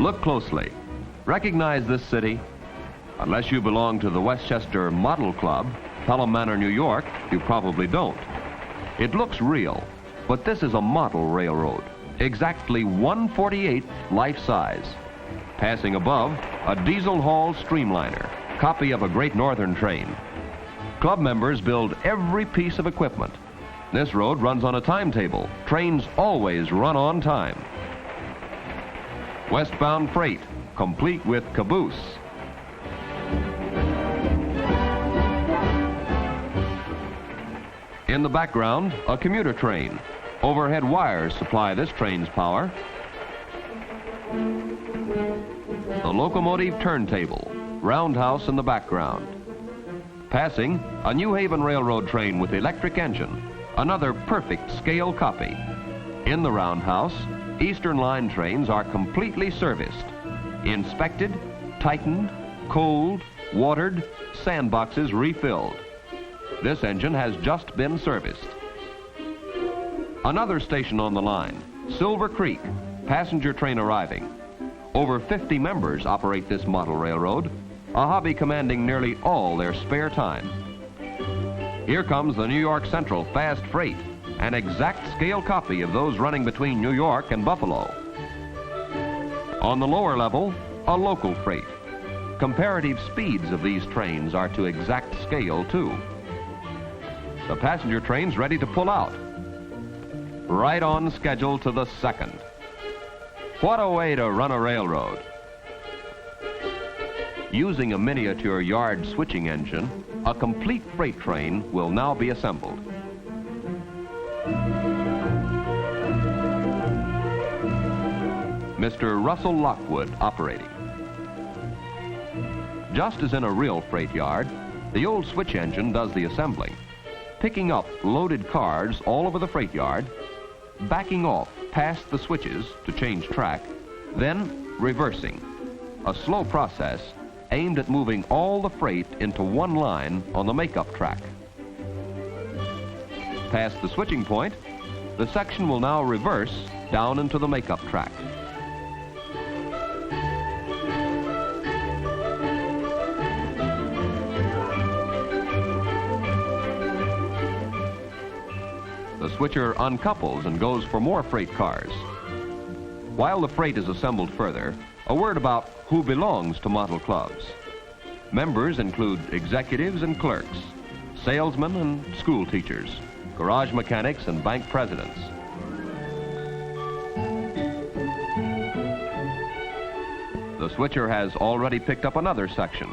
Look closely. Recognize this city? Unless you belong to the Westchester Model Club, Pelham Manor, New York, you probably don't. It looks real, but this is a model railroad, exactly 1/48 life size. Passing above, a diesel-hauled streamliner, copy of a Great Northern train. Club members build every piece of equipment. This road runs on a timetable. Trains always run on time. Westbound freight, complete with caboose. In the background, a commuter train. Overhead wires supply this train's power. The locomotive turntable, roundhouse in the background. Passing, a New Haven Railroad train with electric engine, another perfect scale copy. In the roundhouse, Eastern Line trains are completely serviced, inspected, tightened, cooled, watered, sandboxes refilled. This engine has just been serviced. Another station on the line, Silver Creek, passenger train arriving. Over 50 members operate this model railroad, a hobby commanding nearly all their spare time. Here comes the New York Central Fast Freight, an exact scale copy of those running between New York and Buffalo. On the lower level, a local freight. Comparative speeds of these trains are to exact scale, too. The passenger train's ready to pull out. Right on schedule to the second. What a way to run a railroad. Using a miniature yard switching engine, a complete freight train will now be assembled. Mr. Russell Lockwood operating. Just as in a real freight yard, the old switch engine does the assembling, picking up loaded cars all over the freight yard, backing off past the switches to change track, then reversing, a slow process aimed at moving all the freight into one line on the makeup track. Past the switching point, the section will now reverse down into the makeup track. The switcher uncouples and goes for more freight cars. While the freight is assembled further, a word about who belongs to model clubs. Members include executives and clerks, salesmen and school teachers, garage mechanics and bank presidents. The switcher has already picked up another section.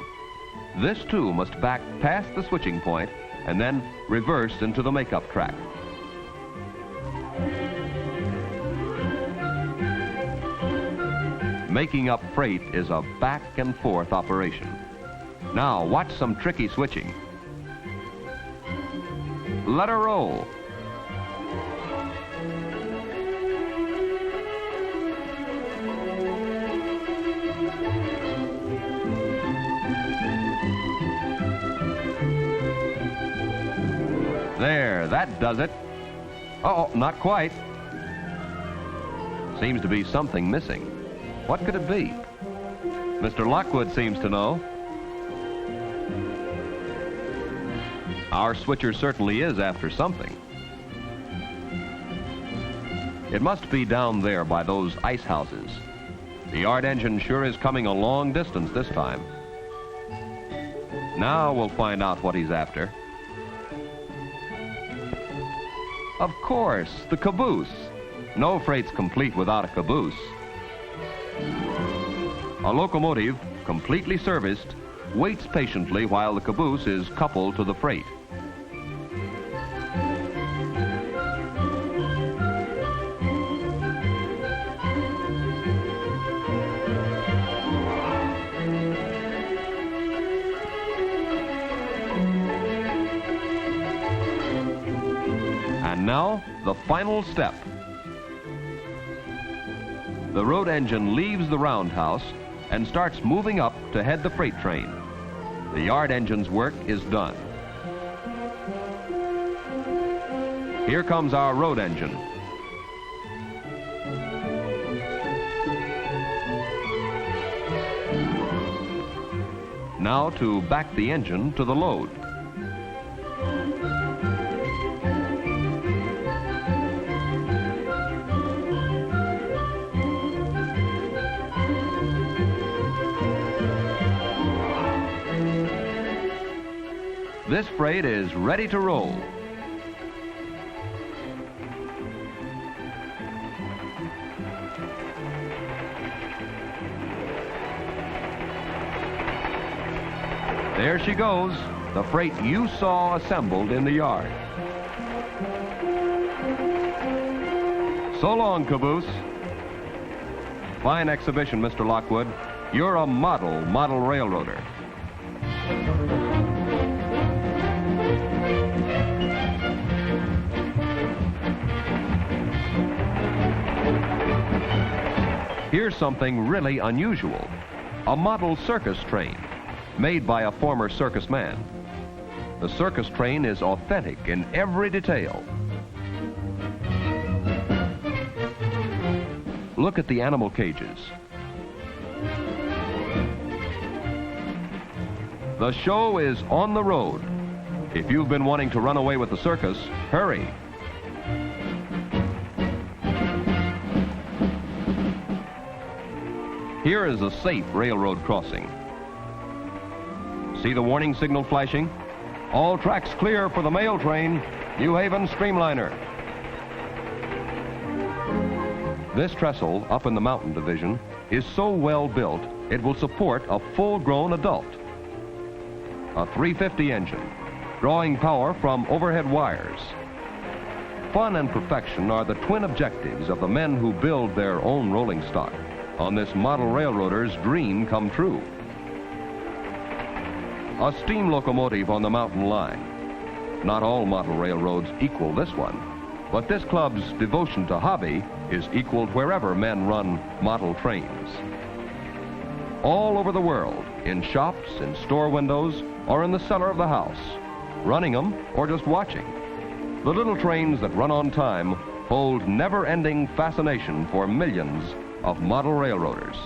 This too must back past the switching point and then reverse into the makeup track. Making up freight is a back and forth operation. Now watch some tricky switching. Let her roll. There, that does it. Uh-oh, not quite. Seems to be something missing. What could it be? Mr. Lockwood seems to know. Our switcher certainly is after something. It must be down there by those ice houses. The yard engine sure is coming a long distance this time. Now we'll find out what he's after. Of course, the caboose. No freight's complete without a caboose. A locomotive, completely serviced, waits patiently while the caboose is coupled to the freight. And now, the final step. The road engine leaves the roundhouse and starts moving up to head the freight train. The yard engine's work is done. Here comes our road engine. Now to back the engine to the load. This freight is ready to roll. There she goes, the freight you saw assembled in the yard. So long, caboose. Fine exhibition, Mr. Lockwood. You're a model railroader. Here's something really unusual. A model circus train, made by a former circus man. The circus train is authentic in every detail. Look at the animal cages. The show is on the road. If you've been wanting to run away with the circus, hurry. Here is a safe railroad crossing. See the warning signal flashing? All tracks clear for the mail train, New Haven Streamliner. This trestle up in the mountain division is so well built it will support a full-grown adult. A 350 engine, drawing power from overhead wires. Fun and perfection are the twin objectives of the men who build their own rolling stock. On this model railroader's dream come true. A steam locomotive on the mountain line. Not all model railroads equal this one, but this club's devotion to hobby is equaled wherever men run model trains. All over the world, in shops, in store windows, or in the cellar of the house, running them or just watching. The little trains that run on time hold never-ending fascination for millions of model railroaders.